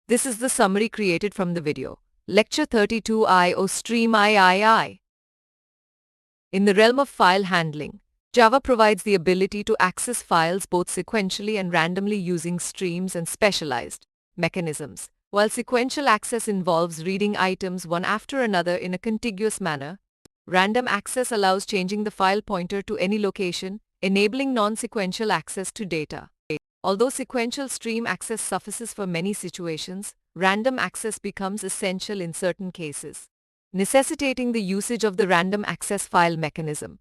This is the summary created from the video. Lecture 32 I/O Stream III. In the realm of file handling, Java provides the ability to access files both sequentially and randomly using streams and specialized mechanisms. While sequential access involves reading items one after another in a contiguous manner, random access allows changing the file pointer to any location, enabling non-sequential access to data. Although sequential stream access suffices for many situations, random access becomes essential in certain cases, necessitating the usage of the random access file mechanism.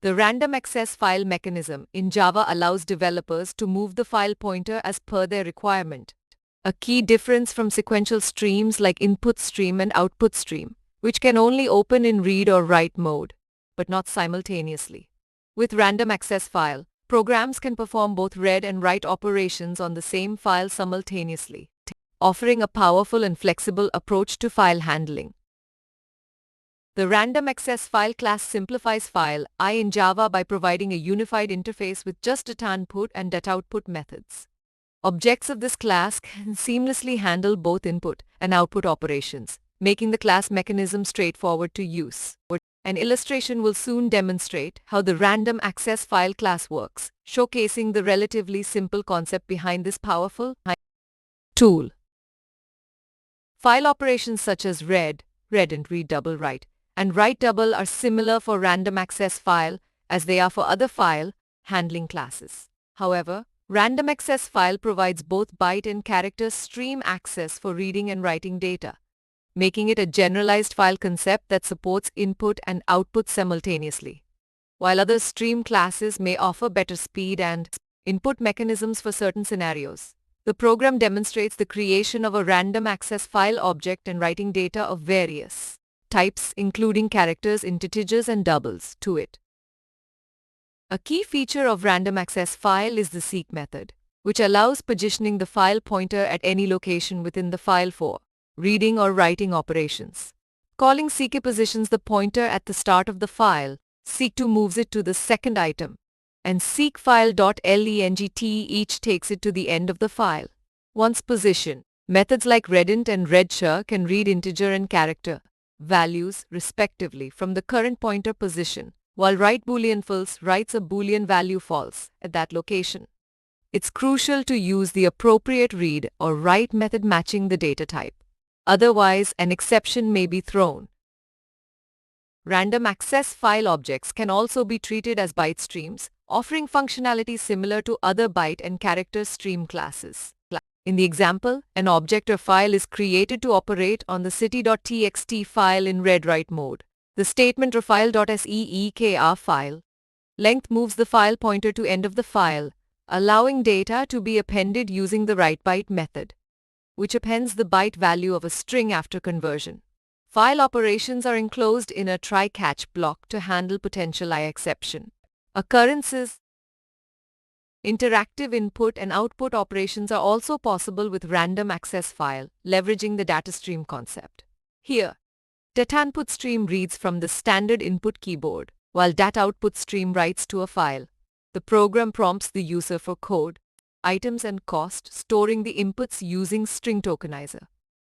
The random access file mechanism in Java allows developers to move the file pointer as per their requirement. A key difference from sequential streams like input stream and output stream, which can only open in read or write mode, but not simultaneously. With random access file, programs can perform both read and write operations on the same file simultaneously, offering a powerful and flexible approach to file handling. The random access file class simplifies file I in Java by providing a unified interface with just data input and data output methods. Objects of this class can seamlessly handle both input and output operations, making the class mechanism straightforward to use. An illustration will soon demonstrate how the random access file class works, showcasing the relatively simple concept behind this powerful tool. File operations such as read and read double write, and write double are similar for random access file as they are for other file handling classes. However, random access file provides both byte and character stream access for reading and writing data, making it a generalized file concept that supports input and output simultaneously. While other stream classes may offer better speed and input mechanisms for certain scenarios, the program demonstrates the creation of a random access file object and writing data of various types, including characters, integers, and doubles, to it. A key feature of random access file is the seek method, which allows positioning the file pointer at any location within the file for reading or writing operations. Calling seek positions the pointer at the start of the file, seek2 moves it to the second item, and seekfile.lengt each takes it to the end of the file. Once positioned, methods like readInt and readShare can read integer and character values respectively from the current pointer position, while write boolean false writes a boolean value false at that location. It's crucial to use the appropriate read or write method matching the data type. Otherwise, an exception may be thrown. Random access file objects can also be treated as byte streams, offering functionality similar to other byte and character stream classes. In the example, an object or file is created to operate on the city.txt file in read-write mode. The statement or file.seekr file length moves the file pointer to end of the file, allowing data to be appended using the writeByte method, which appends the byte value of a string after conversion. File operations are enclosed in a try-catch block to handle potential exception occurrences. Interactive input and output operations are also possible with random access file, leveraging the data stream concept. Here, data input stream reads from the standard input keyboard, while data output stream writes to a file. The program prompts the user for code, items and cost, storing the inputs using string tokenizer.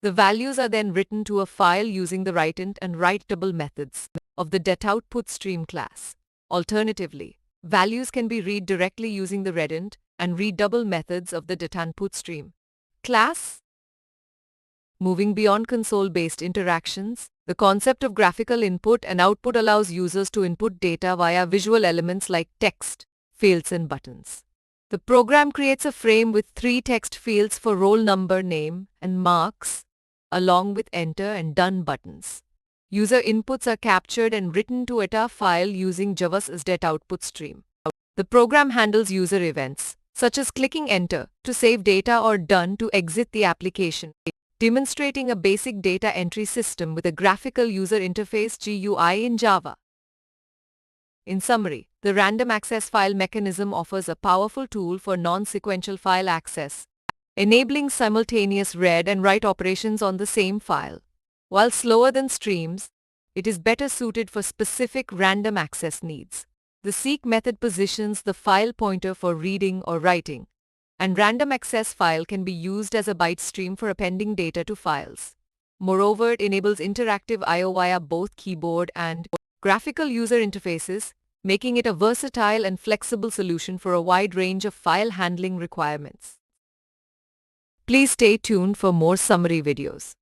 The values are then written to a file using the writeInt and writeDouble methods of the data output stream class. Alternatively, values can be read directly using the readInt and readDouble methods of the data input stream class. Moving beyond console-based interactions, the concept of graphical input and output allows users to input data via visual elements like text, fields, and buttons. The program creates a frame with 3 text fields for roll number, name, and marks, along with enter and done buttons. User inputs are captured and written to a data file using Java's data output stream. The program handles user events, such as clicking enter to save data or done to exit the application, demonstrating a basic data entry system with a graphical user interface GUI in Java. In summary, the random access file mechanism offers a powerful tool for non-sequential file access, enabling simultaneous read and write operations on the same file. While slower than streams, it is better suited for specific random access needs. The seek method positions the file pointer for reading or writing, and random access file can be used as a byte stream for appending data to files. Moreover, it enables interactive I/O via both keyboard and graphical user interfaces, making it a versatile and flexible solution for a wide range of file handling requirements. Please stay tuned for more summary videos.